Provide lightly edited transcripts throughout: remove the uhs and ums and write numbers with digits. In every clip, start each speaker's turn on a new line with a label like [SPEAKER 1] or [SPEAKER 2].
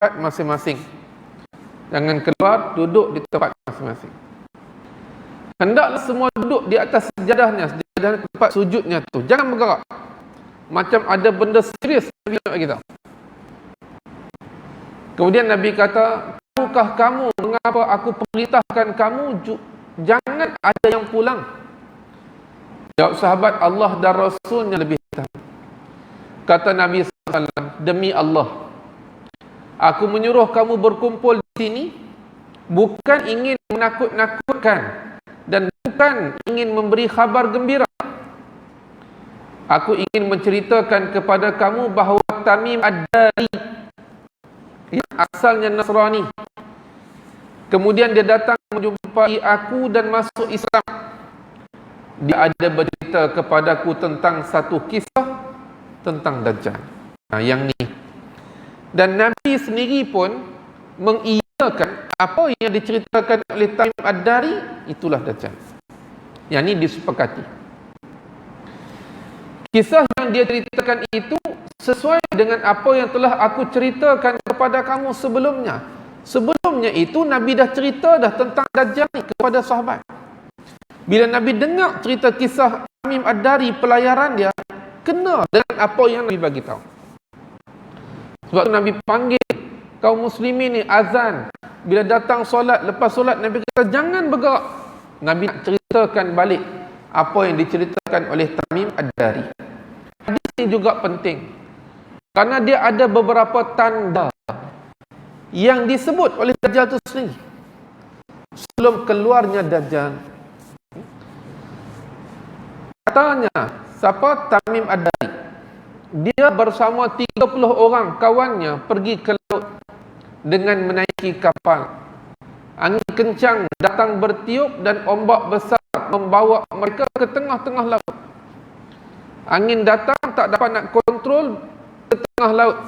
[SPEAKER 1] tempat masing-masing. Jangan keluar, duduk di tempat masing-masing. Hendaklah semua duduk di atas sejadahnya, sejadah tempat sujudnya tu. Jangan bergerak. Macam ada benda serius Nabi nak kita. Kemudian Nabi kata, tahukah kamu mengapa aku perintahkan kamu jangan ada yang pulang? Jawab sahabat, Allah dan Rasulnya lebih tahu. Kata Nabi SAW, demi Allah, aku menyuruh kamu berkumpul di sini bukan ingin menakut-nakutkan dan bukan ingin memberi khabar gembira. Aku ingin menceritakan kepada kamu bahawa Tamim Ad-Dari yang asalnya Nasrani, kemudian dia datang menjumpai aku dan masuk Islam. Dia ada bercerita kepadaku tentang satu kisah tentang Dajjal. Yang ni. Dan Nabi sendiri pun mengiyakan apa yang diceritakan oleh Tamim Ad-Dari, itulah Dajjal. Yang ni disepakati. Kisah yang dia ceritakan itu sesuai dengan apa yang telah aku ceritakan kepada kamu sebelumnya. Sebelumnya itu Nabi dah cerita dah tentang Dajjal ni kepada sahabat. Bila Nabi dengar cerita kisah Tamim Ad-Dari, pelayaran dia kena dengan apa yang Nabi bagi tahu. Sebab tu Nabi panggil kaum muslimin ni azan. Bila datang solat, lepas solat Nabi kata jangan bergerak. Nabi nak ceritakan balik apa yang diceritakan oleh Tamim Ad-Dari. Hadis ini juga penting kerana dia ada beberapa tanda yang disebut oleh Dajjal itu sendiri. Sebelum keluarnya Dajjal, katanya siapa? Tamim Ad-Dari, dia bersama 30 orang kawannya pergi ke laut dengan menaiki kapal. Angin kencang datang bertiup dan ombak besar membawa mereka ke tengah-tengah laut. Angin datang tak dapat nak kontrol ke tengah laut.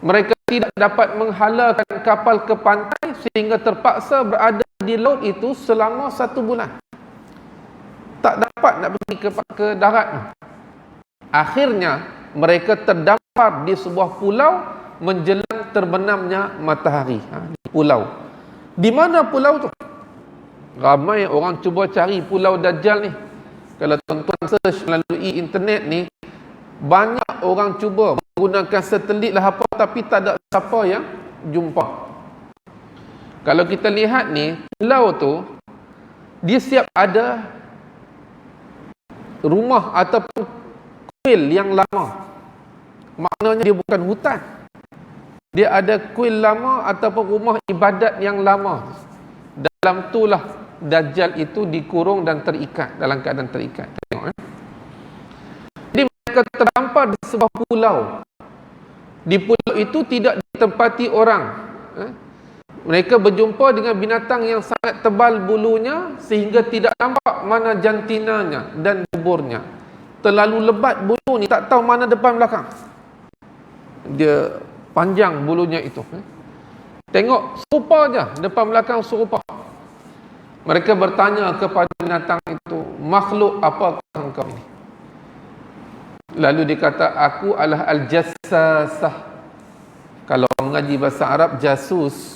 [SPEAKER 1] Mereka tidak dapat menghalakan kapal ke pantai sehingga terpaksa berada di laut itu selama 1 bulan. Tak dapat nak pergi ke darat. Akhirnya mereka terdampar di sebuah pulau menjelang terbenamnya matahari. Di pulau. Di mana pulau tu? Ramai orang cuba cari pulau Dajjal ni. Kalau tuan-tuan search melalui internet ni, banyak orang cuba menggunakan satelit lah apa, tapi tak ada siapa yang jumpa. Kalau kita lihat ni, pulau tu dia siap ada rumah ataupun kuil yang lama. Maknanya dia bukan hutan. Dia ada kuil lama ataupun rumah ibadat yang lama. Dalam itulah Dajjal itu dikurung dan terikat, dalam keadaan terikat. Tengok, Jadi mereka terdampar di sebuah pulau. Di pulau itu tidak ditempati orang. Mereka berjumpa dengan binatang yang sangat tebal bulunya sehingga tidak nampak mana jantinanya dan buburnya. Terlalu lebat bulu ni, tak tahu mana depan belakang. Dia panjang bulunya itu. Tengok serupa je, depan belakang serupa. Mereka bertanya kepada binatang itu, makhluk apakah engkau ini? Lalu dia kata, aku adalah al-jassasah. Kalau mengaji bahasa Arab, jasus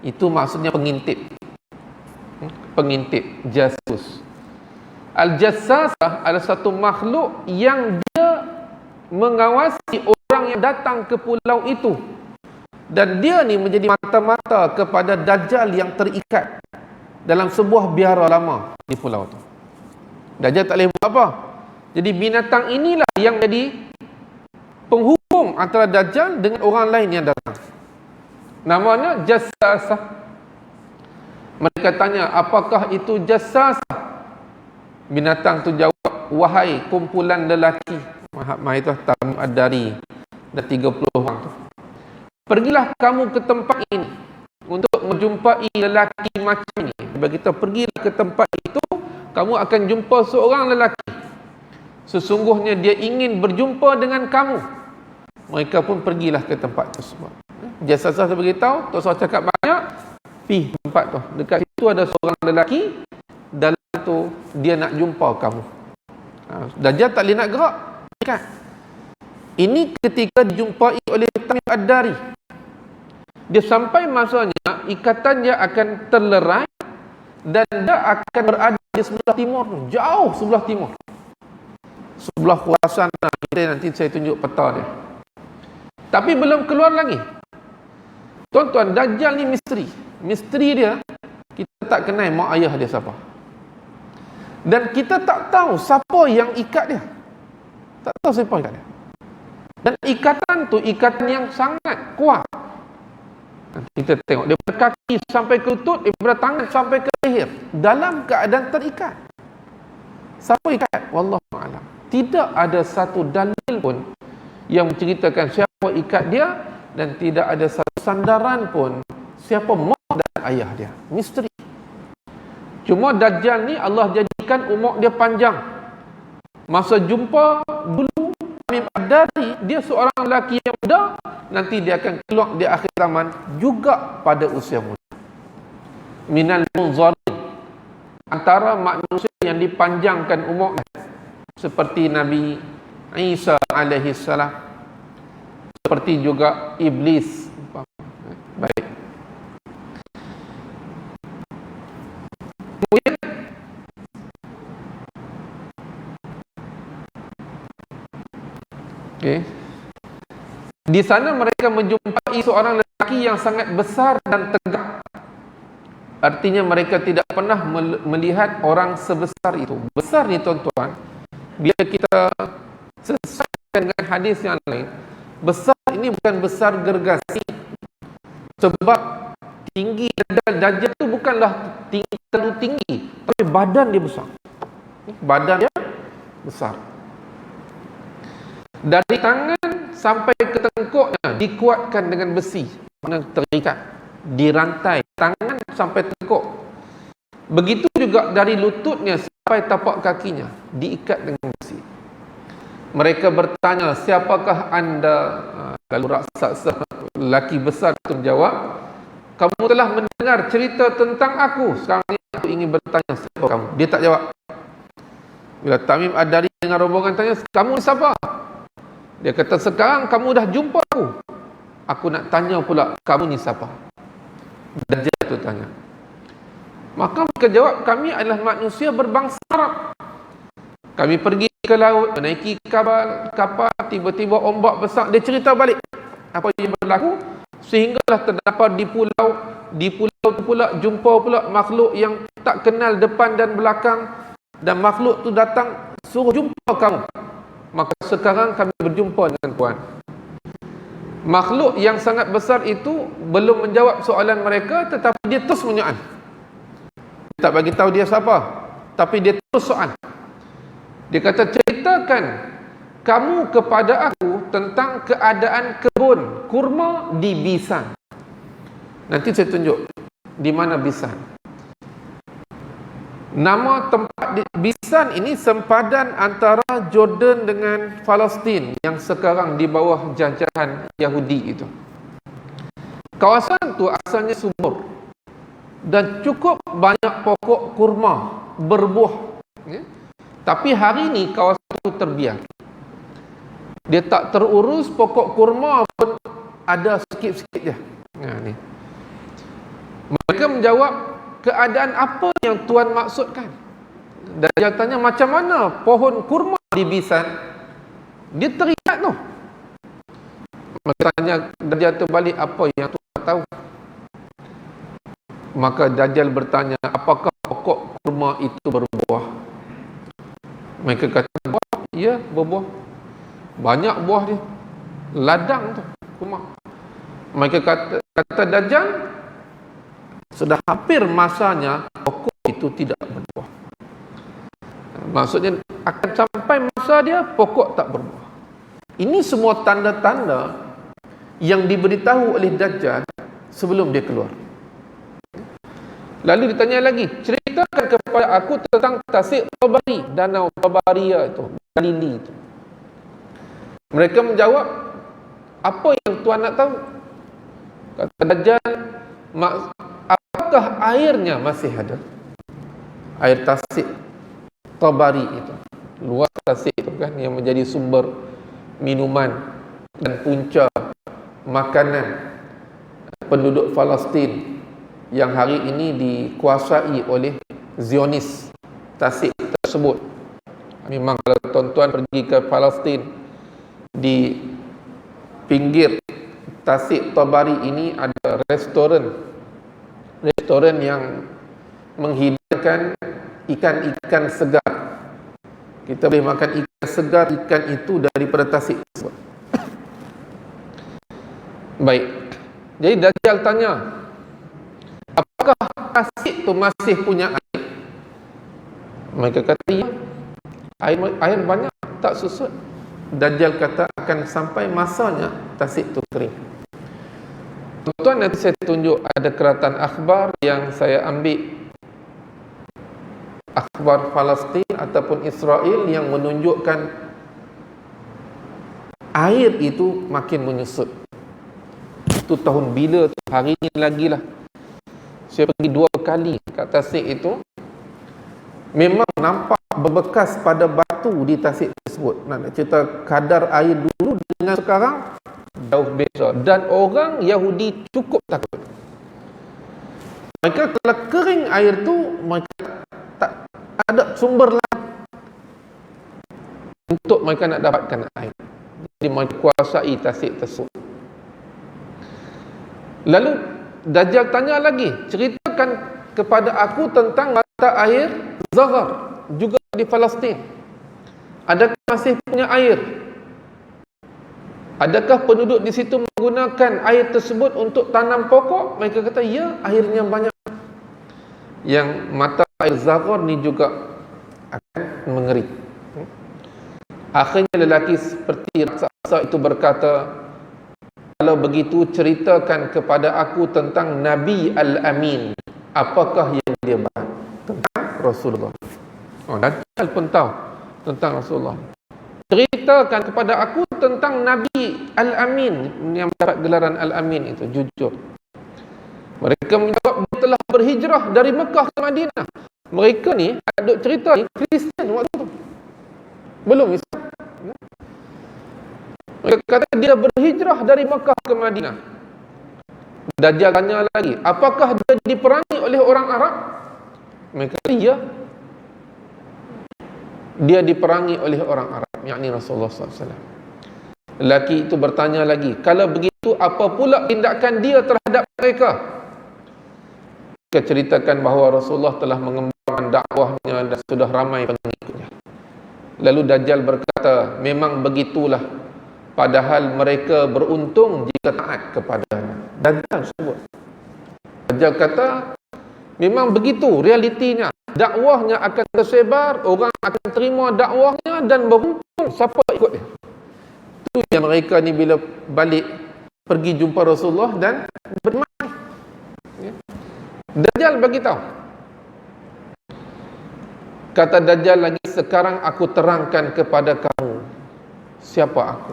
[SPEAKER 1] itu maksudnya pengintip. Pengintip, jasus. Al-jassasah adalah satu makhluk yang dia mengawasi orang yang datang ke pulau itu. Dan dia ni menjadi mata-mata kepada Dajjal yang terikat dalam sebuah biara lama di pulau tu. Dajjal tak boleh buat apa. Jadi binatang inilah yang jadi penghubung antara Dajjal dengan orang lain yang datang. Namanya Jassasah. Mereka tanya, apakah itu Jassasah? Binatang tu jawab, wahai kumpulan lelaki. Mahal itu Tamim Ad-Dari dan 30 orang tu. Pergilah kamu ke tempat ini untuk menjumpai lelaki macam ini. Bagi kita pergilah ke tempat itu, kamu akan jumpa seorang lelaki. Sesungguhnya dia ingin berjumpa dengan kamu. Mereka pun pergilah ke tempat tersebut. Jassasah beritahu, tak usah cakap banyak, pergi tempat tu. Dekat situ ada seorang lelaki, dalam tu dia nak jumpa kamu. Dajjal tak boleh nak gerak. Kan? Ini ketika dijumpai oleh Tamim Ad-Dari. Dia sampai masanya ikatan dia akan terlerai dan dia akan berada di sebelah timur, jauh sebelah timur, sebelah Khurasan. Nanti saya tunjuk peta dia. Tapi belum keluar lagi. Tuan-tuan, Dajjal ni misteri. Misteri dia, kita tak kenal mak ayah dia siapa. Dan kita tak tahu siapa yang ikat dia. Tak tahu siapa ikat dia. Dan ikatan tu ikatan yang sangat kuat. Kita tengok daripada kaki sampai ke lutut, daripada tangan sampai ke leher, dalam keadaan terikat. Siapa ikat? Wallahu a'lam. Tidak ada satu dalil pun yang menceritakan siapa ikat dia, dan tidak ada satu sandaran pun siapa mak dan ayah dia. Misteri. Cuma Dajjal ni Allah jadikan umur dia panjang. Masa jumpa dulu Tamim Ad-Dari, dia seorang lelaki yang muda, nanti dia akan keluar di akhir zaman juga pada usia muda. Minal munzarin, antara manusia yang dipanjangkan umurnya, seperti Nabi Isa alaihi salam, seperti juga iblis. Baik. Kemudian di sana mereka menjumpai seorang lelaki yang sangat besar dan tegak. Artinya mereka tidak pernah melihat orang sebesar itu. Besar ni tuan-tuan, bila kita sesuaikan dengan hadis yang lain, besar ini bukan besar gergasi. Sebab tinggi Dajjal itu bukanlah terlalu tinggi, tapi badan dia besar. Badan dia besar. Dari tangan sampai ke tengkuknya dikuatkan dengan besi, mana terikat, dirantai tangan sampai tengkuk. Begitu juga dari lututnya sampai tapak kakinya diikat dengan besi. Mereka bertanya, siapakah anda? Lalu raksasa lelaki besar itu menjawab, kamu telah mendengar cerita tentang aku, sekarang ini aku ingin bertanya, siapa kamu? Dia tak jawab. Bila Tamim Ad-Dari dengan rombongan tanya, kamu siapa? Dia kata, sekarang kamu dah jumpa aku nak tanya pula, kamu ni siapa? Dajjal tu tanya. Maka mereka jawab, kami adalah manusia berbangsa Arab. Kami pergi ke laut, menaiki kapal, tiba-tiba ombak besar. Dia cerita balik apa yang berlaku, sehinggalah terdapat di pulau tu pula jumpa pula makhluk yang tak kenal depan dan belakang, dan makhluk tu datang suruh jumpa kamu. Maka sekarang kami berjumpa dengan Tuhan. Makhluk yang sangat besar itu belum menjawab soalan mereka, tetapi dia terus menyoal. Dia tak bagi tahu dia siapa, tapi dia terus soal. Dia kata, ceritakan kamu kepada aku tentang keadaan kebun kurma di Bisan. Nanti saya tunjuk di mana Bisan. Nama tempat di Bisan ini sempadan antara Jordan dengan Palestin yang sekarang di bawah jajahan Yahudi itu. Kawasan itu asalnya subur dan cukup banyak pokok kurma berbuah. Tapi hari ini kawasan itu terbiar. Dia tak terurus, pokok kurma pun ada sikit-sikit je. Ni. Mereka menjawab, keadaan apa yang Tuhan maksudkan? Dan dia tanya, macam mana pohon kurma di Bisan? Dia terikat tu. Mereka tanya Dajjal tu balik, apa yang Tuhan tahu? Maka Dajjal bertanya, apakah pokok kurma itu berbuah? Mereka kata, buah, ya berbuah. Banyak buah dia. Ladang tu kurma. Mereka kata Dajjal, sudah hampir masanya pokok itu tidak berbuah. Maksudnya akan sampai masa dia pokok tak berbuah. Ini semua tanda-tanda yang diberitahu oleh Dajjal sebelum dia keluar. Lalu ditanya lagi, ceritakan kepada aku tentang Tasik Tabari, danau Tabaria itu, Galili itu. Mereka menjawab, apa yang Tuhan nak tahu? Kata Dajjal, apakah airnya masih ada? Air Tasik Tabari itu, luas Tasik itu kan, yang menjadi sumber minuman dan punca makanan penduduk Palestin yang hari ini dikuasai oleh Zionis. Tasik tersebut, memang kalau tuan-tuan pergi ke Palestin, di pinggir Tasik Tabari ini ada restoran yang menghidangkan ikan-ikan segar. Kita boleh makan ikan segar, ikan itu daripada tasik tersebut. Baik, jadi Dajjal tanya, apakah tasik itu masih punya air? Mereka kata, ya, air banyak, tak susut. Dajjal kata akan sampai masanya tasik itu kering. Tuan-tuan, nanti saya tunjuk ada keratan akhbar yang saya ambil, akhbar Palestin ataupun Israel, yang menunjukkan air itu makin menyusut. Itu tahun bila tu? Hari ini lagi lah. Saya pergi 2 kali kat Tasik itu, memang nampak berbekas pada batu di tasik tersebut. Nak cerita kadar air dulu dengan sekarang jauh beza, dan orang Yahudi cukup takut. Mereka kalau kering air tu, mereka tak ada sumber lain untuk mereka nak dapatkan air. Jadi mereka kuasai tasik tersebut. Lalu Dajjal tanya lagi, ceritakan kepada aku tentang mata air Zaghar juga di Palestin. Adakah masih punya air? Adakah penduduk di situ menggunakan air tersebut untuk tanam pokok? Mereka kata, ya, airnya banyak. Yang mata air Zaghar ni juga akan mengering. Akhirnya lelaki seperti raksasa itu berkata, kalau begitu ceritakan kepada aku tentang Nabi Al-Amin. Apakah yang dia bahas tentang Rasulullah? Oh, Dajjal pun tahu tentang Rasulullah. Ceritakan kepada aku tentang Nabi Al-Amin, yang mendapat gelaran Al-Amin itu, jujur. Mereka menjawab, dia telah berhijrah dari Mekah ke Madinah. Mereka ni ada cerita ni Kristian waktu tu, belum Islam. Mereka kata dia berhijrah dari Mekah ke Madinah. Dajjal tanya lagi, apakah dia diperangi oleh orang Arab? Mereka kata, ya, dia diperangi oleh orang Arab, yakni Rasulullah SAW. Lelaki itu bertanya lagi, kalau begitu apa pula tindakan dia terhadap mereka? Mereka ceritakan bahawa Rasulullah telah mengembangkan dakwahnya dan sudah ramai pengikutnya. Lalu Dajjal berkata, memang begitulah, padahal mereka beruntung jika taat kepadanya. Dajjal sebut. Dajjal kata, memang begitu realitinya. Dakwahnya akan tersebar, orang akan terima dakwahnya dan beruntung siapa ikut dia. Itu yang mereka ni bila balik pergi jumpa Rasulullah dan bermain. Ya. Dajjal bagi tahu. Kata Dajjal lagi, sekarang aku terangkan kepada kamu siapa aku.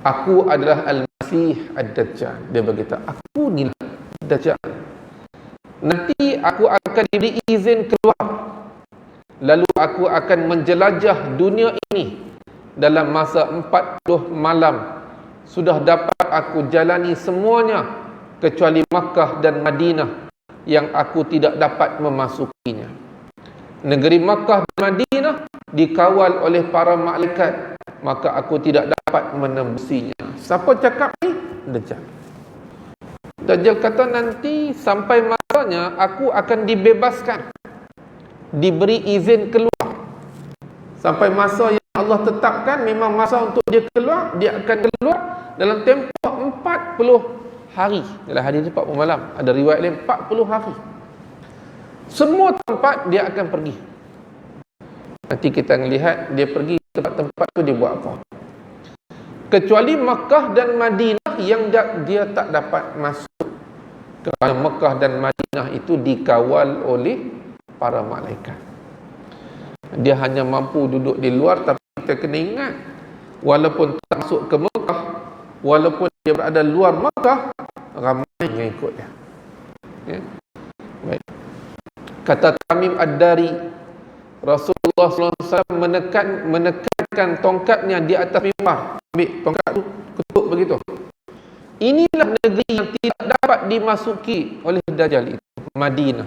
[SPEAKER 1] Aku adalah Al-Masih Ad-Dajjal. Dia berkata, aku ni Dajjal. Nanti aku akan diberi izin keluar. Lalu aku akan menjelajah dunia ini dalam masa 40 malam. Sudah dapat aku jalani semuanya kecuali Makkah dan Madinah yang aku tidak dapat memasukinya. Negeri Makkah dan Madinah dikawal oleh para malaikat, maka aku tidak dapat menembusinya. Siapa cakap ni? Dajjal. Dajjal kata, nanti sampai masanya aku akan dibebaskan, diberi izin keluar. Sampai masa yang Allah tetapkan, memang masa untuk dia keluar, dia akan keluar dalam tempoh 40 hari. Dalam hadis 40 malam, ada riwayat lain 40 hari. Semua tempat dia akan pergi. Nanti kita melihat dia pergi tempat-tempat tu dia buat apa. Kecuali Mekah dan Madinah yang dia tak dapat masuk. Kerana Mekah dan Madinah itu dikawal oleh para malaikat. Dia hanya mampu duduk di luar, tapi kita kena ingat, walaupun tak masuk ke Mekah, walaupun dia berada luar Mekah, ramai yang ikut dia. Ya. Baik. Kata Tamim Ad-Dari, Rasulullah SAW menekankan tongkatnya di atas mimbar. Ambil tongkat tu, ketuk begitu. Inilah negeri yang tidak dapat dimasuki oleh Dajjal itu, Madinah.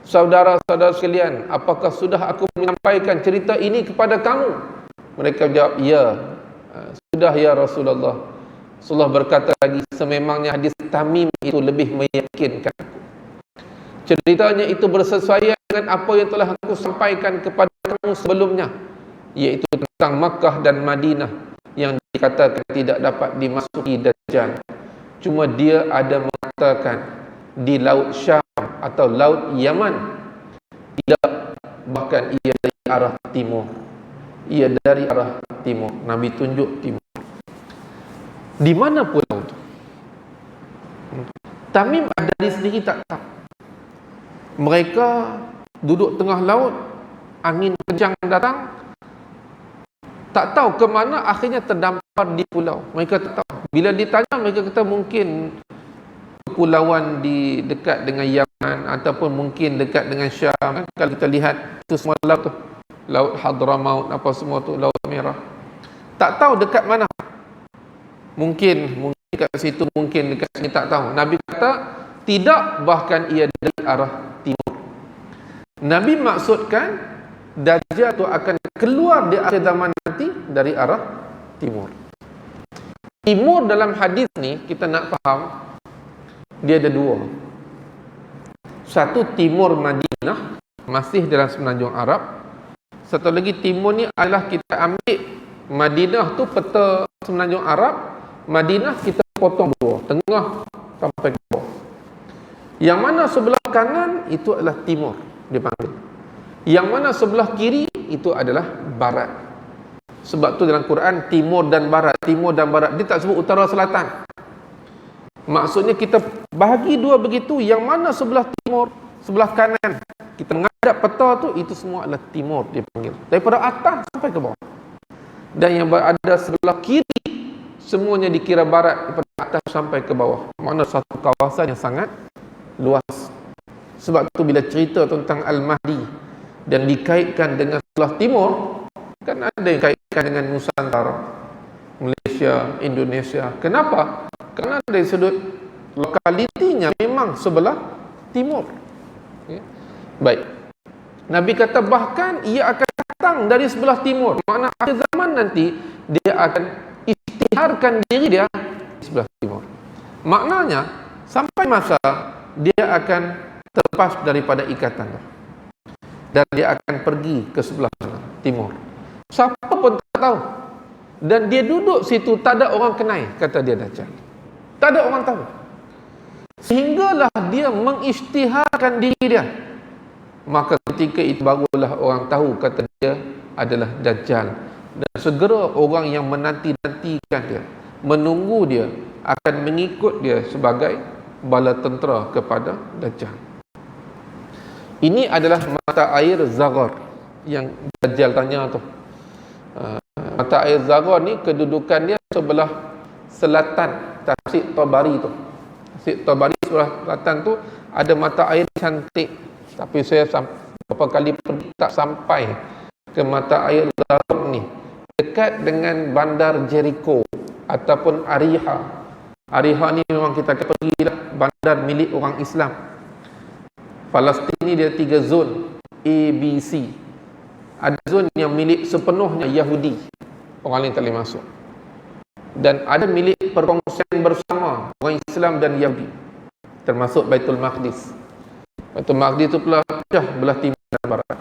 [SPEAKER 1] Saudara-saudara sekalian, apakah sudah aku menyampaikan cerita ini kepada kamu? Mereka jawab, ya. Sudah ya Rasulullah. Rasulullah berkata lagi, sememangnya hadis Tamim itu lebih meyakinkan aku. Ceritanya itu bersesuaian dengan apa yang telah aku sampaikan kepada kamu sebelumnya, yaitu tentang Makkah dan Madinah yang dikatakan tidak dapat dimasuki Dajjal. Cuma dia ada mengatakan di Laut Syam atau Laut Yaman. Tidak, bahkan ia dari arah timur. Ia dari arah timur. Nabi tunjuk timur. Di mana pulau itu? Tamim Ad-Dari sendiri tak tahu. Mereka duduk tengah laut, angin kencang datang, tak tahu ke mana, akhirnya terdampar di pulau. Mereka tak tahu. Bila ditanya, mereka kata mungkin kepulauan di dekat dengan Yaman ataupun mungkin dekat dengan Syam. Kalau kita lihat itu semua laut tu, Laut Hadramaut apa semua tu, Laut Merah. Tak tahu dekat mana. Mungkin dekat situ, mungkin dekat sini, tak tahu. Nabi kata tidak, bahkan ia dari arah timur. Nabi maksudkan Dajjal itu akan keluar di akhir zaman nanti dari arah timur. Timur dalam hadis ni kita nak faham, dia ada dua. Satu timur Madinah, masih dalam semenanjung Arab. Satu lagi timur ni adalah kita ambil Madinah tu peta semenanjung Arab, Madinah kita potong dua, tengah sampai ke bawah. Yang mana sebelah kanan itu adalah timur, dipanggil. Yang mana sebelah kiri itu adalah barat. Sebab tu dalam Quran timur dan barat, dia tak sebut utara selatan. Maksudnya kita bahagi dua begitu, yang mana sebelah timur, sebelah kanan kita menghadap peta tu, itu semua adalah timur dipanggil, daripada atas sampai ke bawah. Dan yang berada sebelah kiri semuanya dikira barat, daripada atas sampai ke bawah. Mana satu kawasan yang sangat luas. Sebab tu bila cerita tentang Al-Mahdi dan dikaitkan dengan sebelah timur, kan ada yang kaitkan dengan Nusantara, Malaysia, Indonesia. Kenapa? Kerana dari sudut lokalitinya memang sebelah timur. Okay. Baik. Nabi kata bahkan ia akan datang dari sebelah timur. Makna akhir zaman nanti dia akan istiharkan diri dia di sebelah timur. Maknanya sampai masa dia akan terlepas daripada ikatan dan dia akan pergi ke sebelah timur. Siapa pun tak tahu. Dan dia duduk situ, tak ada orang kenal, kata dia Dajjal. Tak ada orang tahu. Sehinggalah dia mengisytiharkan diri dia. Maka ketika itu barulah orang tahu, kata dia adalah Dajjal. Dan segera orang yang menanti-nantikan dia, menunggu dia, akan mengikut dia sebagai bala tentera kepada Dajjal. Ini adalah mata air Zaghar yang Dajjal tanya tu. Mata air Zaghar ni kedudukan dia sebelah selatan Tasik Tabari tu. Tasik Tabari sebelah selatan tu ada mata air cantik, tapi saya beberapa kali pergi tak sampai ke mata air Zaghar ni. Dekat dengan bandar Jericho ataupun Ariha. Ariha ni memang kita akan pergi lah, bandar milik orang Islam. Palestin ni dia 3 zon A, B, C. Ada zon yang milik sepenuhnya Yahudi, orang lain tak boleh masuk. Dan ada milik perkongsian bersama orang Islam dan Yahudi, termasuk Baitul Maqdis. Baitul Maqdis itu pula pecah belah timur dan barat.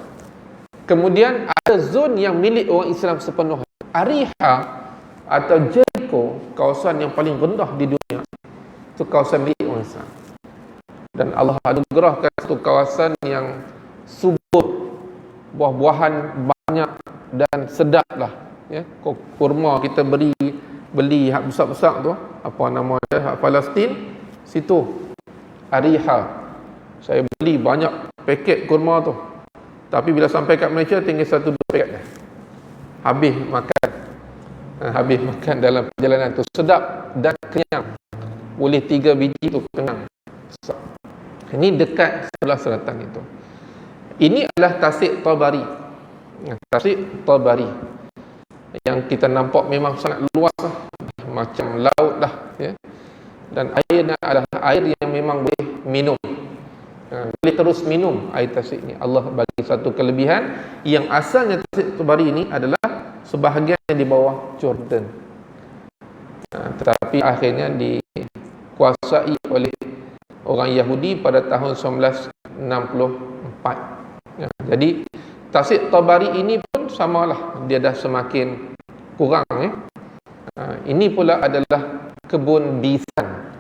[SPEAKER 1] Kemudian ada zon yang milik orang Islam sepenuhnya. Ariha atau Jericho, kawasan yang paling rendah di dunia, itu kawasan milik orang Islam. Dan Allah anugerahkan satu kawasan yang subur, buah-buahan banyak dan sedap lah, ya. Kurma kita beli hak besar-besar tu, apa nama dia, hak Palestin, situ Ariha. Saya beli banyak paket kurma tu, tapi bila sampai kat Malaysia tinggal 1-2 paket dah. Habis makan dalam perjalanan tu. Sedap dan kenyang. Boleh 3 biji tu kenyang. Ini dekat sebelah selatan itu. Ini adalah Tasik Tabari. Tasik Tabari yang kita nampak memang sangat luas lah, macam laut lah, ya. dan airnya adalah air yang memang boleh minum. Boleh terus minum air tasik ni. Allah bagi satu kelebihan yang asalnya tasik Tabari ini adalah sebahagian di bawah Jordan. Tetapi akhirnya dikuasai oleh orang Yahudi pada tahun 1964. Jadi tasik Tabari ini pun samalah, dia dah semakin kurang. Ini pula adalah kebun bisan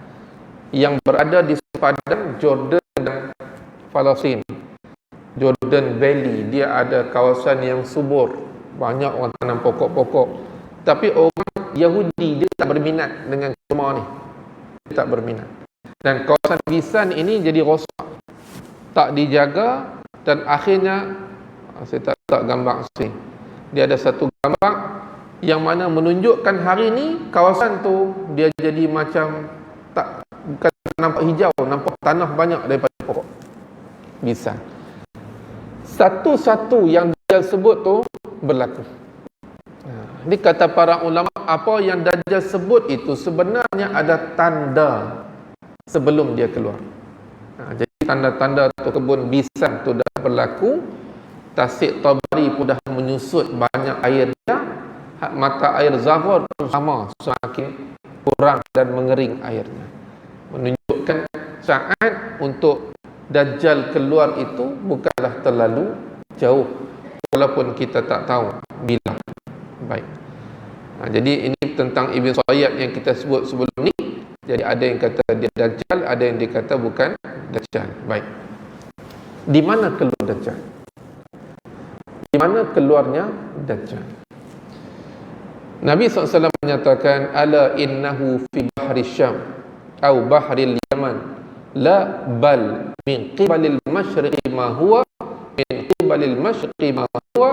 [SPEAKER 1] yang berada di sepadan Jordan dan Palestin. Jordan Valley, dia ada kawasan yang subur, banyak orang tanam pokok-pokok. Tapi orang Yahudi dia tak berminat dengan kurma ni. Dia tak berminat. Dan kawasan bisan ini jadi rosak, tak dijaga, dan akhirnya saya tak gambar sini. Dia ada satu gambar yang mana menunjukkan hari ni kawasan tu dia jadi macam tak, bukan nampak hijau, nampak tanah banyak daripada pokok. Bisa. Satu-satu yang Dajjal sebut tu berlaku. Ini kata para ulama, apa yang Dajjal sebut itu sebenarnya ada tanda sebelum dia keluar. Jadi tanda-tanda tu kebun bisan tu dah berlaku. Tasik Tabari pun dah menyusut banyak airnya. Mata air Zahor pun sama, semakin kurang dan mengering airnya. Menunjukkan saat untuk Dajjal keluar itu bukanlah terlalu jauh, walaupun kita tak tahu bila. Baik. Jadi ini tentang Ibn Sayyad yang kita sebut sebelum ni. Jadi ada yang kata dia Dajjal, ada yang dikata bukan Dajjal. Baik. Di mana keluar Dajjal? Di mana keluarnya Dajjal? Nabi SAW menyatakan, ala innahu fi bahri Syam atau bahri Yaman la bal min qibalil masyriqi ma huwa min qibalil masyriqi ma huwa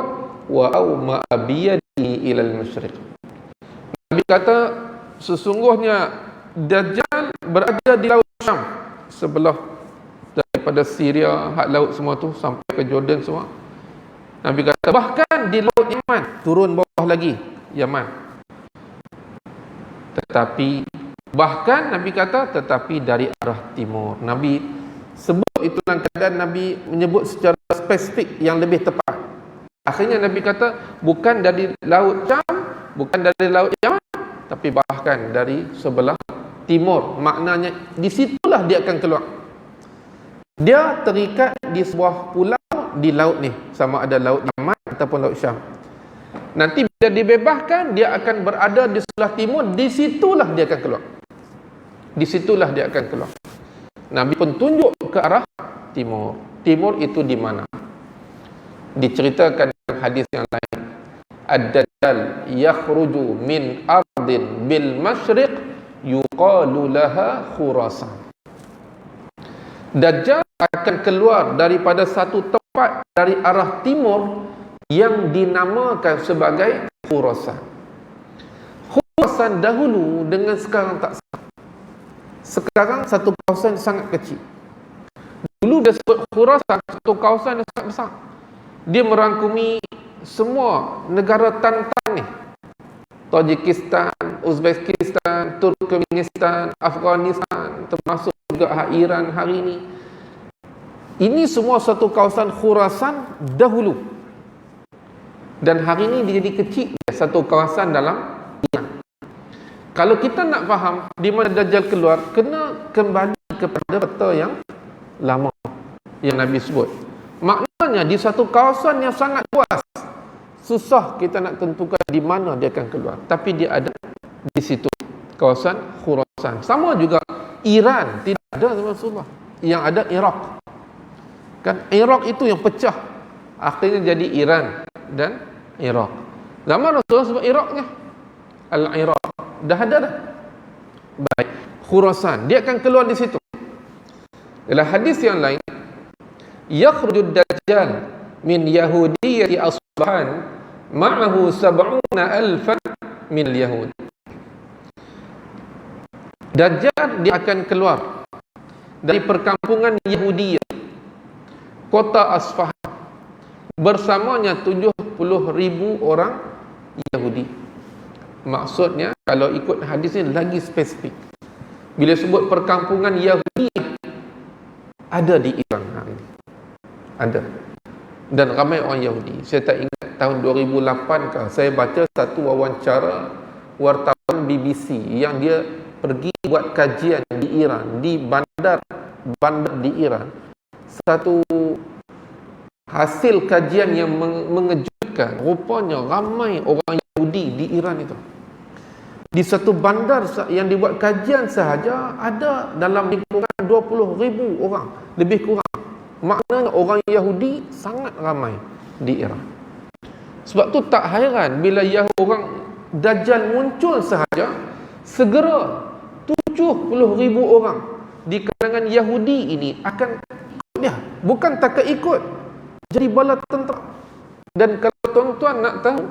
[SPEAKER 1] wa au ma biyadihi ilal masyriq. Nabi kata sesungguhnya Dajjal berada di laut Syam, sebelah daripada Syria, hak laut semua tu sampai ke Jordan semua. Nabi kata bahkan di laut Yaman, turun bawah lagi Yaman. Tetapi bahkan Nabi kata tetapi dari arah timur. Nabi sebut itu dalam keadaan Nabi menyebut secara spesifik yang lebih tepat. Akhirnya Nabi kata bukan dari laut Syam, bukan dari laut Yaman, tapi bahkan dari sebelah timur. Maknanya di situlah dia akan keluar. Dia terikat di sebuah pulau di laut ni, sama ada laut Yaman ataupun laut Syam. Nanti bila dibebaskan, dia akan berada di sebelah timur. Di situlah dia akan keluar. Di situlah dia akan keluar. Nabi pun tunjuk ke arah timur. Timur itu di mana? Diceritakan dalam hadis yang lain, Ad-Dajjal yakhruju min ardin bil masyriq yuqalu laha Khurasan. Dajjal akan keluar daripada satu tempat dari arah timur yang dinamakan sebagai Khurasan. Khurasan dahulu dengan sekarang tak sama. Sekarang satu kawasan sangat kecil. Dulu dia sebut Khurasan satu kawasan yang sangat besar. Dia merangkumi semua negara Tantan ni. Tajikistan, Uzbekistan, Turkmenistan, Afghanistan, termasuk juga Iran hari ini. Ini semua satu kawasan Khurasan dahulu. Dan hari ini dia jadi kecil, satu kawasan dalam Iran. Kalau kita nak faham di mana Dajjal keluar, kena kembali kepada peta yang lama yang Nabi sebut. Maknanya di satu kawasan yang sangat luas, susah kita nak tentukan di mana dia akan keluar. Tapi dia ada di situ, kawasan Khurasan. Sama juga Iran, tidak ada Rasulullah. Yang ada Iraq. Kan Iraq itu yang pecah, akhirnya jadi Iran dan Iraq. Zaman Rasulullah sebut Iraqnya Al-Iraq. Dah ada dah. Baik. Khurasan, dia akan keluar di situ. Dalam hadis yang lain, yakhrujud Dajjal min Yahudiyyati Asbahan ma'ahu 70,000 min Yahud. Dajjal dia akan keluar dari perkampungan Yahudi, kota Asfahan, bersamanya 70,000 orang Yahudi. Maksudnya kalau ikut hadis ini lagi spesifik, Bila sebut perkampungan Yahudi, ada di Iran hari ini. Ada. Dan ramai orang Yahudi. Saya tak ingat tahun 2008 kah, saya baca satu wawancara wartawan BBC yang dia pergi buat kajian di Iran, di bandar di Iran. Satu hasil kajian yang mengejutkan, rupanya ramai orang Yahudi di Iran itu. Di satu bandar yang dibuat kajian sahaja ada dalam lingkungan 20,000 orang, lebih kurang. Maknanya orang Yahudi sangat ramai di Iran. Sebab tu tak hairan bila orang Dajjal muncul sahaja, segera 70,000 orang di kalangan Yahudi ini akan ikut dia. Bukan tak ikut, jadi bala tentera. Dan kalau tuan-tuan nak tahu,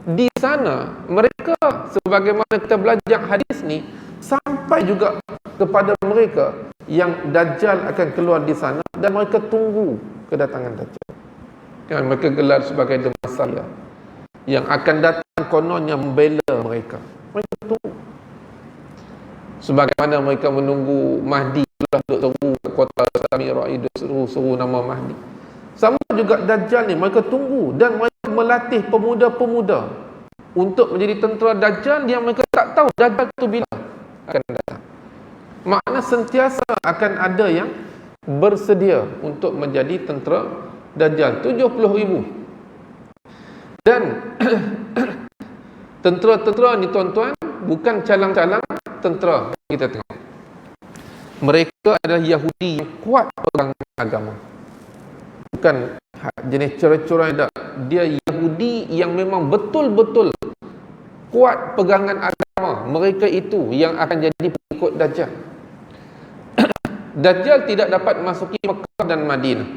[SPEAKER 1] di sana mereka, sebagaimana kita belajar hadis ni, sampai juga kepada mereka yang Dajjal akan keluar di sana, dan mereka tunggu kedatangan Dajjal. Kan mereka gelar sebagai Demasaya, yang akan datang kononnya membela mereka. Mereka tunggu. Sebagaimana mereka menunggu Mahdi, duduk seru ke kota Samirah, seru nama Mahdi. Sama juga Dajjal ni, mereka tunggu dan mereka melatih pemuda-pemuda untuk menjadi tentera Dajjal yang mereka tak tahu Dajjal tu bila akan datang. Makna sentiasa akan ada yang bersedia untuk menjadi tentera Dajjal, 70,000. Dan tentera-tentera ni tuan-tuan bukan calang-calang tentera kita tengok. Mereka adalah Yahudi yang kuat pegang agama. Bukan jenis cura-cura yang tak. Dia Yahudi yang memang betul-betul kuat pegangan agama. Mereka itu yang akan jadi pengikut Dajjal. Dajjal tidak dapat masuki Mekah dan Madinah.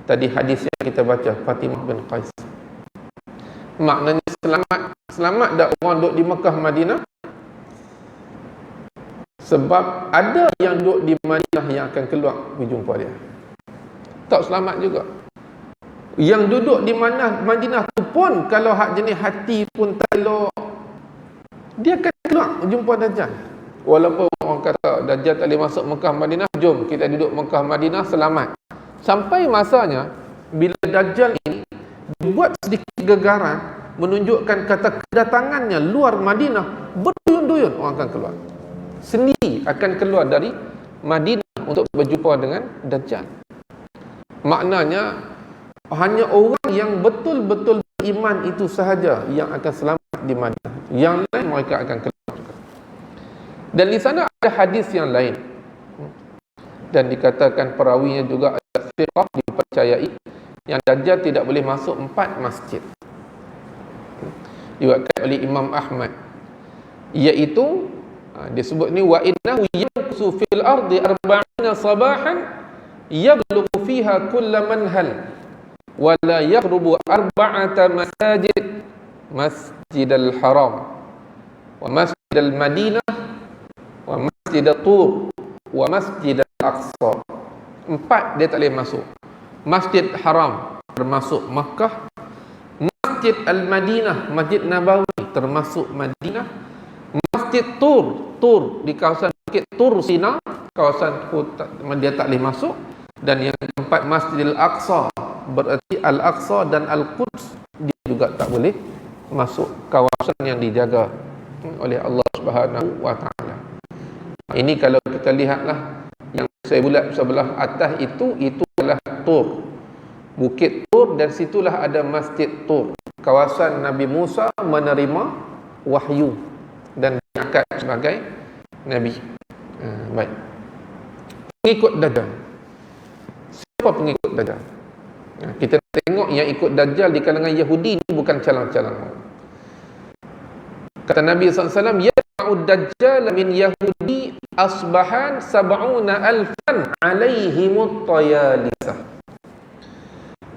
[SPEAKER 1] Tadi hadis yang kita baca, Fatimah bin Qais. Maknanya selamat dah orang duduk di Mekah, Madinah. Sebab ada yang duduk di Madinah yang akan keluar berjumpa dia. Tak selamat juga. Yang duduk di Madinah tu pun, kalau hak jenis hati pun tak elok, dia akan keluar jumpa Dajjal. Walaupun orang kata Dajjal tak boleh masuk Mekah Madinah, jom kita duduk Mekah Madinah selamat. Sampai masanya bila Dajjal ini dibuat sedikit gegaran, menunjukkan kata kedatangannya luar Madinah, berduyun-duyun orang akan keluar. Sendiri akan keluar dari Madinah untuk berjumpa dengan Dajjal. Maknanya hanya orang yang betul-betul beriman itu sahaja yang akan selamat di Madinah. Yang lain mereka akan keluar. Dan di sana ada hadis yang lain. Dan dikatakan perawinya juga ada thiqah, dipercayai, yang Dajjal tidak boleh masuk 4 masjid. Diwakilkan oleh Imam Ahmad. Iaitu disebut ni, wa innahu yamsu fil ardi 40 sabahan yablughu fiha kull manhal wa la yaqrubu 4 masajid, Masjidil Haram wa Masjidil Madinah wa Masjidil Tur wa Masjidil Aqsa. 4 dia tak boleh masuk. Masjid Haram termasuk Makkah, Masjid Al-Madinah, Masjid Nabawi termasuk Madinah, Masjid Tur di kawasan Bukit Tur Sina, kawasan dia tak boleh masuk. Dan yang keempat Masjidil Aqsa, berarti Al-Aqsa dan Al-Quds, dia juga tak boleh masuk kawasan yang dijaga oleh Allah Subhanahu wa taala. Ini kalau kita lihatlah yang saya bulat sebelah atas itu adalah Tur, Bukit Tur, dan situlah ada Masjid Tur, kawasan Nabi Musa menerima wahyu dan diangkat sebagai Nabi. Baik. Pengikut Dajjal. Siapa pengikut Dajjal? Kita tengok yang ikut Dajjal di kalangan Yahudi ni bukan calang-calang. Kata Nabi SAW, ya'ud Dajjal min Yahudi asbahan 70,000 alaihimut tayalisah.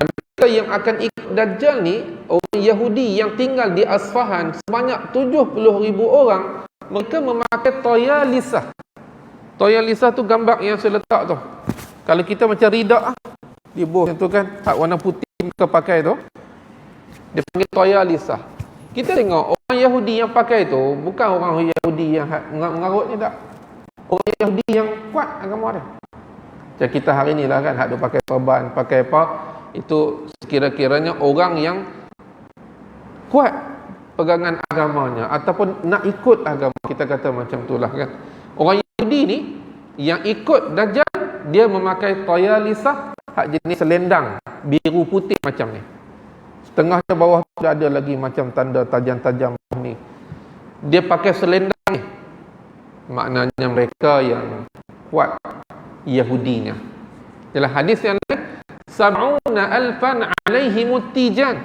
[SPEAKER 1] Mereka yang akan ikut Dajjal ni, orang Yahudi yang tinggal di Asfahan sebanyak 70,000 orang, mereka memakai tayalisah. Tayalisah tu gambar yang saya letak tu. Kalau kita macam ridak di bawah tu kan, hak warna putih mereka pakai tu, dia panggil tayalisah. Kita tengok orang Yahudi yang pakai tu bukan orang Yahudi yang mengarut ni, tak. orang Yahudi yang kuat agama dia. Macam kita hari ni lah kan, hak dia pakai sorban, pakai apa, itu sekira-kiranya orang yang kuat pegangan agamanya ataupun nak ikut agama, kita kata macam itulah kan. Orang Yahudi ni yang ikut Dajjal, dia memakai tayalisah, hak jenis selendang biru putih macam ni. Setengah ke bawah tu ada lagi macam tanda tajam-tajam ni. Dia pakai selendang ni. Maknanya mereka yang kuat Yahudinya. Dalam hadis yang lain, sab'una alfan alaihimut tijan.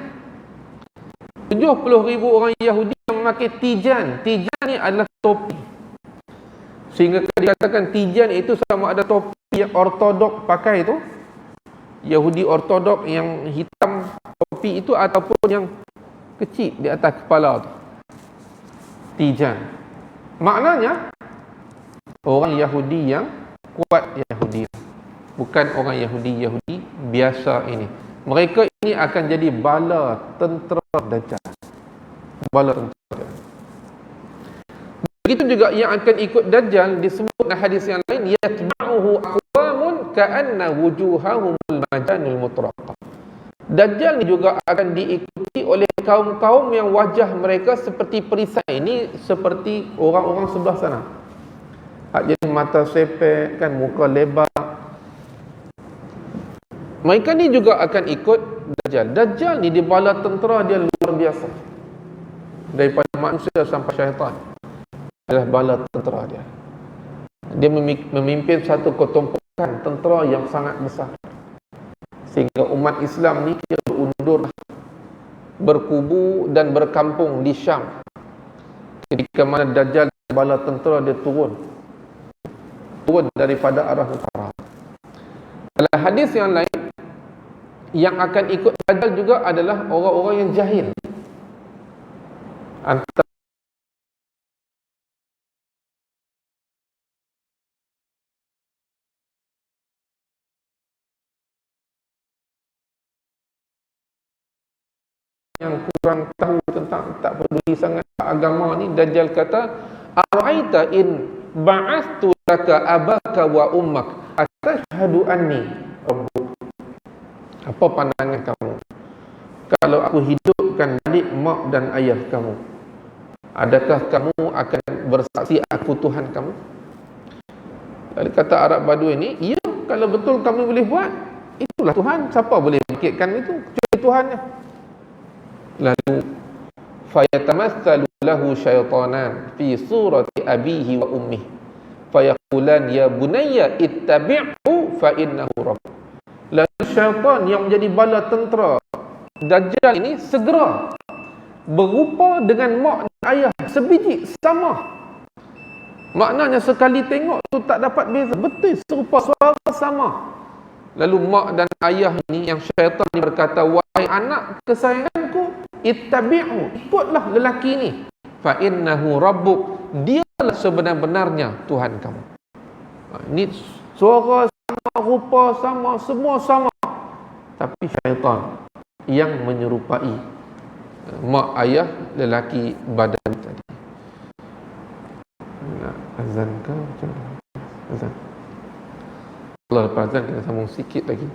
[SPEAKER 1] 70,000 orang Yahudi yang memakai tijan. Tijan ni adalah topi. Sehingga dikatakan tijan itu sama ada topi yang ortodok pakai itu, Yahudi ortodok yang hitam topi itu, ataupun yang kecil di atas kepala tu, tijan. Maknanya orang Yahudi yang kuat Yahudi, bukan orang Yahudi biasa ini. Mereka ini akan jadi bala tentera Dajjal. Bala tentera. Begitu juga yang akan ikut Dajjal disebut dalam hadis yang lain, yatba'uhu aqwamun ka'anna wujuhahumul majanul mutraqa. Dajjal ni juga akan diikuti oleh kaum-kaum yang wajah mereka seperti perisai. Ini seperti orang-orang sebelah sana. Jadi mata sepek kan, muka lebar. Mereka ni juga akan ikut Dajjal. Dajjal ni di bala tentera dia luar biasa. Daripada manusia sampai syaitan adalah bala tentera dia. Dia memimpin satu ketumpukan tentera yang sangat besar. Sehingga umat Islam ni dia berundur, berkubu dan berkampung di Syam. Ketika mana Dajjal bala tentera dia turun daripada arah utara. Dalam hadis yang lain, yang akan ikut Dajjal juga adalah orang-orang yang jahil. Antara yang kurang tahu tentang, tak peduli sangat agama ni, Dajjal kata, "Ara'aita in ba'athtu laka abaka wa ummak atashhadu anni rabbuk." Apa pandangan kamu kalau aku hidupkan balik mak dan ayah kamu? Adakah kamu akan bersaksi aku Tuhan kamu? Lalu kata Arab Badui ni, ya, kalau betul kami boleh buat, itulah Tuhan. Siapa boleh bangkitkan itu kecuali Tuhannya. Lalu fayatamatsalu lahu syaitanan fi surati abihi wa ummihi fayaqulan ya bunayya ittabi'hu fa innahu rabb. Lalu syaitan yang menjadi bala tentera Dajjal ini segera berupa dengan mak dan ayah sebiji sama. Maknanya sekali tengok tu tak dapat beza, betul serupa, suara sama. Lalu mak dan ayah ini yang syaitan ini berkata, wahai anak kesayanganku, ittabi'u, ikutlah lelaki ini, fa innahu rabbuk, dialah sebenar-benarnya Tuhan kamu. Ini suara sama, rupa sama, semua sama, tapi syaitan yang menyerupai mak ayah lelaki badan tadi. Nak azan ke macam mana? Azan. Kalau lepas azan kita sambung sikit lagi.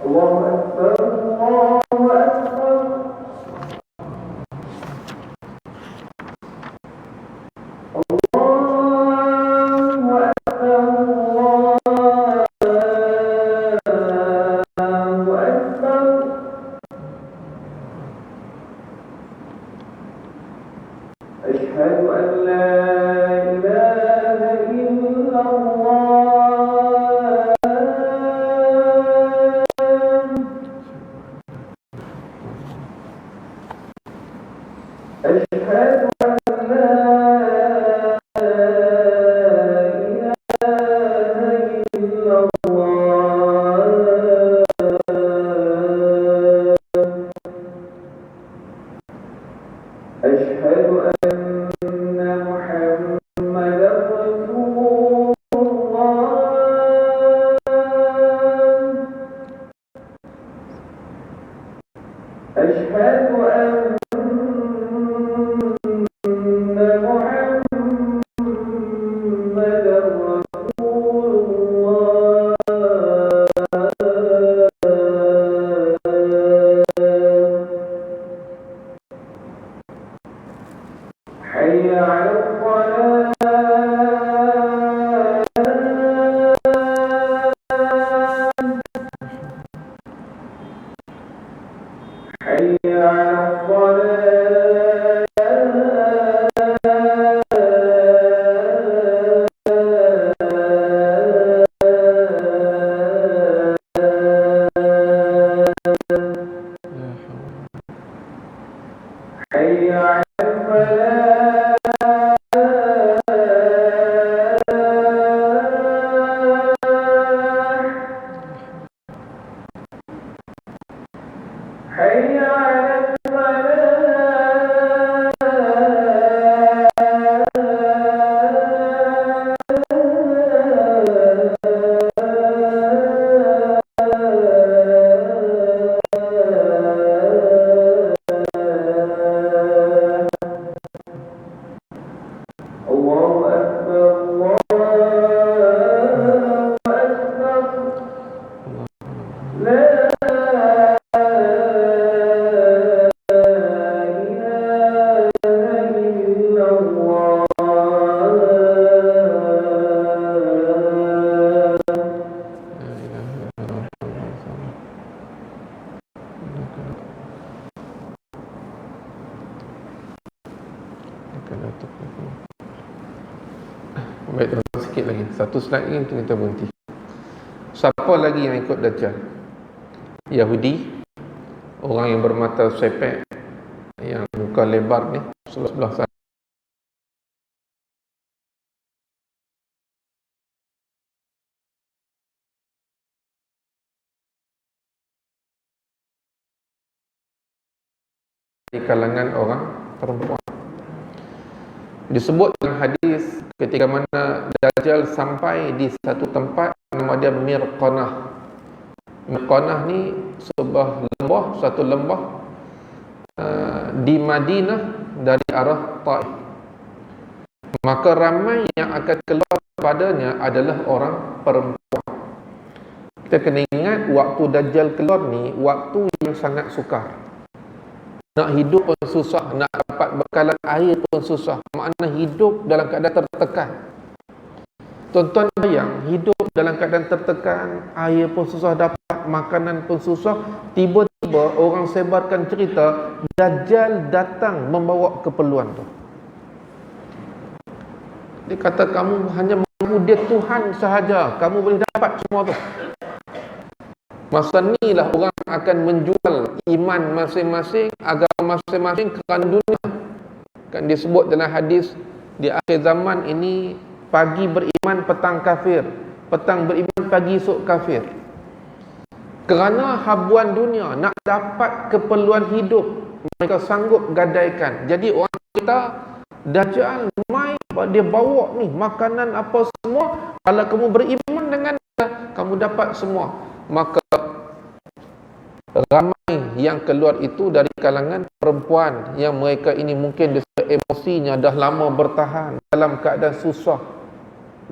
[SPEAKER 2] Allahu Akbar, Allahu Akbar. أشهد أن لا إله إلا الله
[SPEAKER 1] La ilaha illallah. Baik, tuan, sikit lagi. Satu slide lagi untuk kita berhenti. Siapa lagi yang ikut Dajjal? Yahudi, orang yang bermata sepek, yang muka lebar ni, sebelah sana. Di kalangan orang perempuan. Disebut dalam hadis ketika mana Dajjal sampai di satu tempat nama dia Mirqanah. Mirqanah ni sebuah lembah, satu lembah di Madinah dari arah Taif. Maka ramai yang akan keluar padanya adalah orang perempuan. Kita kena ingat waktu Dajjal keluar ni waktu yang sangat sukar. Nak hidup pun susah, nak dapat bekalan air pun susah. Makna hidup dalam keadaan tertekan. Tuan-tuan bayang, hidup dalam keadaan tertekan, air pun susah dapat, makanan pun susah. Tiba-tiba orang sebarkan cerita, Dajjal datang membawa keperluan tu. Dia kata kamu hanya mahu dia Tuhan sahaja, kamu boleh dapat semua tu. Masa ni lah orang akan menjual iman masing-masing, agama masing-masing kerana dunia. Kan disebut dalam hadis, di akhir zaman ini pagi beriman, petang kafir, petang beriman, pagi esok kafir. Kerana habuan dunia, nak dapat keperluan hidup, mereka sanggup gadaikan. Jadi orang kita, Dajjal mai, dia bawa ni makanan apa semua, kalau kamu beriman dengan dia, kamu dapat semua. Maka ramai yang keluar itu dari kalangan perempuan yang mereka ini mungkin emosinya dah lama bertahan dalam keadaan susah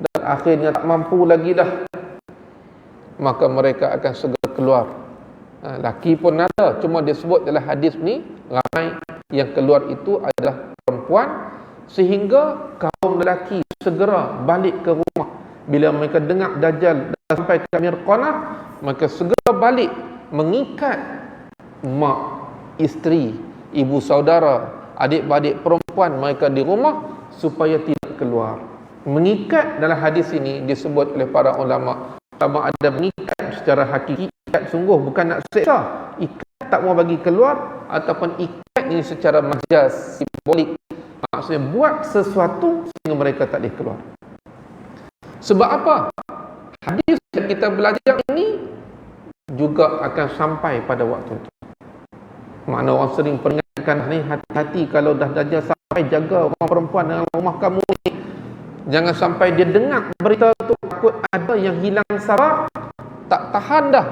[SPEAKER 1] dan akhirnya tak mampu lagi dah, maka mereka akan segera keluar. Laki pun ada, cuma disebut dalam hadis ni ramai yang keluar itu adalah perempuan, sehingga kaum lelaki segera balik ke rumah. Bila mereka dengar Dajjal sampai ke Mirqanah, mereka segera balik mengikat mak, isteri, ibu saudara, adik-beradik perempuan mereka di rumah supaya tidak keluar. Mengikat dalam hadis ini disebut oleh para ulama, sama ada mengikat secara hakiki, ikat sungguh bukan nak seksa, ikat tak mau bagi keluar, ataupun ikat ini secara majaz, simbolik, maksudnya buat sesuatu sehingga mereka tak boleh keluar. Sebab apa? Hadis yang kita belajar ini juga akan sampai pada waktu itu. Makna orang sering peringatkan ni, hati-hati kalau dah Dajjal sampai, jaga orang perempuan dalam rumah kamu ni. Jangan sampai dia dengar berita tu, takut ada yang hilang sabar, tak tahan dah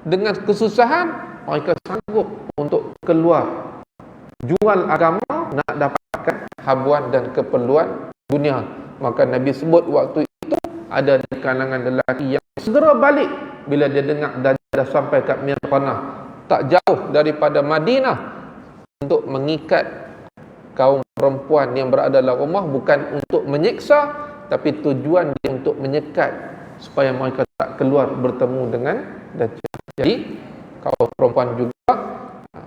[SPEAKER 1] dengan kesusahan, mereka sanggup untuk keluar, jual agama, nak dapatkan habuan dan keperluan dunia. Maka Nabi sebut waktu itu ada di kalangan lelaki yang segera balik bila dia dengar Dajjal dah sampai kat Mirqanah, tak jauh daripada Madinah, untuk mengikat kaum perempuan yang berada dalam rumah, bukan untuk menyiksa, tapi tujuan dia untuk menyekat supaya mereka tak keluar bertemu dengan Dajjal. Jadi kaum perempuan juga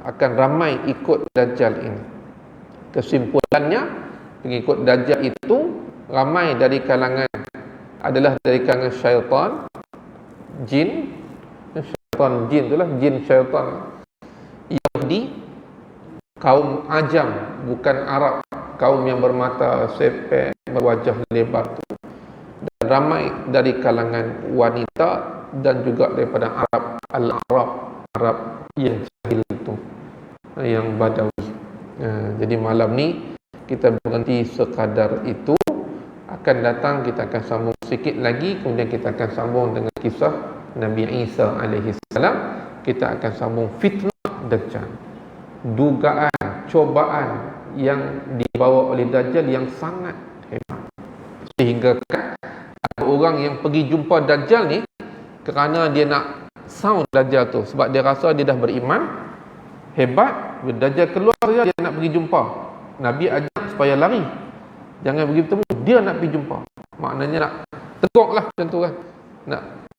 [SPEAKER 1] akan ramai ikut Dajjal ini. Kesimpulannya, pengikut Dajjal itu ramai dari kalangan adalah dari kalangan syaitan, jin. Syaitan jin itulah, jin syaitan Yahudi, kaum Ajam, bukan Arab, kaum yang bermata sepek, berwajah lebar tu, dan ramai dari kalangan wanita dan juga daripada Arab, Al-Arab, Arab yang jahil itu, yang Badawi. Jadi malam ni kita berhenti sekadar itu. Akan datang kita akan sambung sikit lagi, kemudian kita akan sambung dengan kisah Nabi Isa alaihi salam. Kita akan sambung fitnah Dajjal, dugaan, cobaan yang dibawa oleh Dajjal yang sangat hebat, sehingga ada orang yang pergi jumpa Dajjal ni kerana dia nak sound Dajjal tu, sebab dia rasa dia dah beriman hebat. Bila Dajjal keluar saja dia nak pergi jumpa. Nabi ajak supaya lari, jangan pergi bertemu, dia nak pergi jumpa. Maknanya nak teguk lah macam tu kan.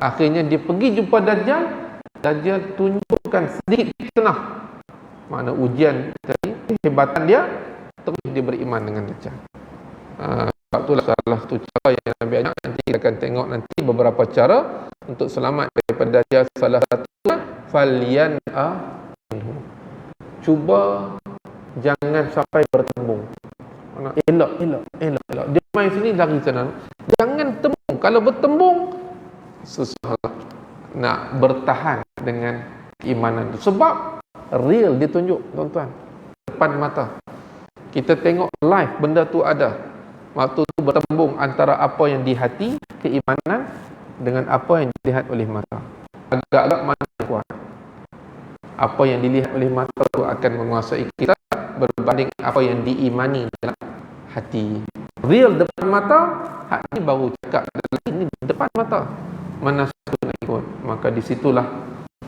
[SPEAKER 1] Akhirnya dia pergi jumpa Dajjal. Dajjal tunjukkan sedikit fitnah, mana ujian tadi, kehebatan dia, terus dia beriman dengan Dajjal. Sebab itulah salah satu cara yang Nabi ajak. Nanti kita akan tengok nanti beberapa cara untuk selamat daripada Dajjal. Salah satunya falyan'a minhu, cuba jangan sampai bertembung. Elok. Dia main sini, lari sana. Jangan tembung. Kalau bertembung, susah nak bertahan dengan keimanan itu. Sebab real ditunjuk, tuan-tuan, depan mata. Kita tengok live, benda tu ada. Waktu tu bertembung antara apa yang di hati, keimanan, dengan apa yang dilihat oleh mata. Agak-agak mana yang kuat. Apa yang dilihat oleh mata tu akan menguasai kita berbanding apa yang diimani dalam hati. Real depan mata, hati baru cakap ini depan mata, mana satu nak ikut. Maka disitulah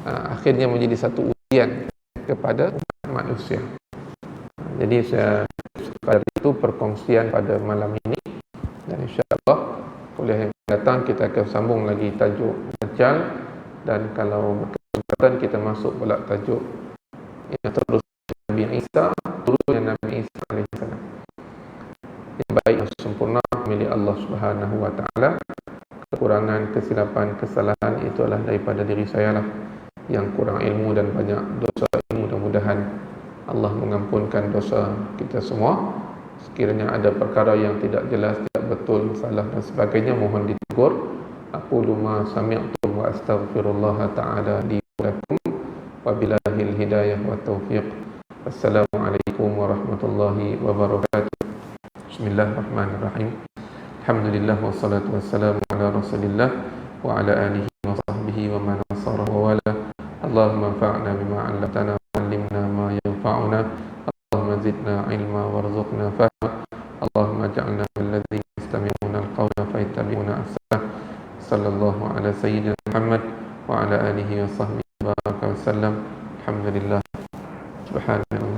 [SPEAKER 1] akhirnya menjadi satu ujian kepada manusia. Jadi pada itu perkongsian pada malam ini, dan insya-Allah kuliah yang datang kita akan sambung lagi tajuk Dajjal, dan kalau berkesempatan kita masuk pula tajuk yang terus Nabi Isa, turunnya Nabi Isa alaihissalam. Yang baik yang sempurna milik Allah Subhanahu wa taala. Kekurangan, kesilapan, kesalahan itu adalah daripada diri saya lah, yang kurang ilmu dan banyak dosa ilmu. Mudah-mudahan Allah mengampunkan dosa kita semua. Sekiranya ada perkara yang tidak jelas, tidak betul, salah dan sebagainya, mohon ditegur. Aqulu ma sami'tum wa astaghfirullah ta'ala li wa lakum wa billahil hidayah wa taufiq. Assalamualaikum warahmatullahi wabarakatuh. Bismillahirrahmanirrahim. Alhamdulillah wassalatu wassalamu ala Rasulillah wa ala alihi wa sahbihi wa man nasara wa wala. Allahumma anfa'na bima 'allamtana wa 'allimna ma yanfa'una. Allahumma zidna 'ilma warzuqna fahma. Allahumma ij'alna minal ladzina yastami'una al-qawla fayattabi'una ahsanah. Sallallahu ala sayyidina Muhammad wa ala alihi wa sahbihi wa sallam. Alhamdulillah. Subhanallah.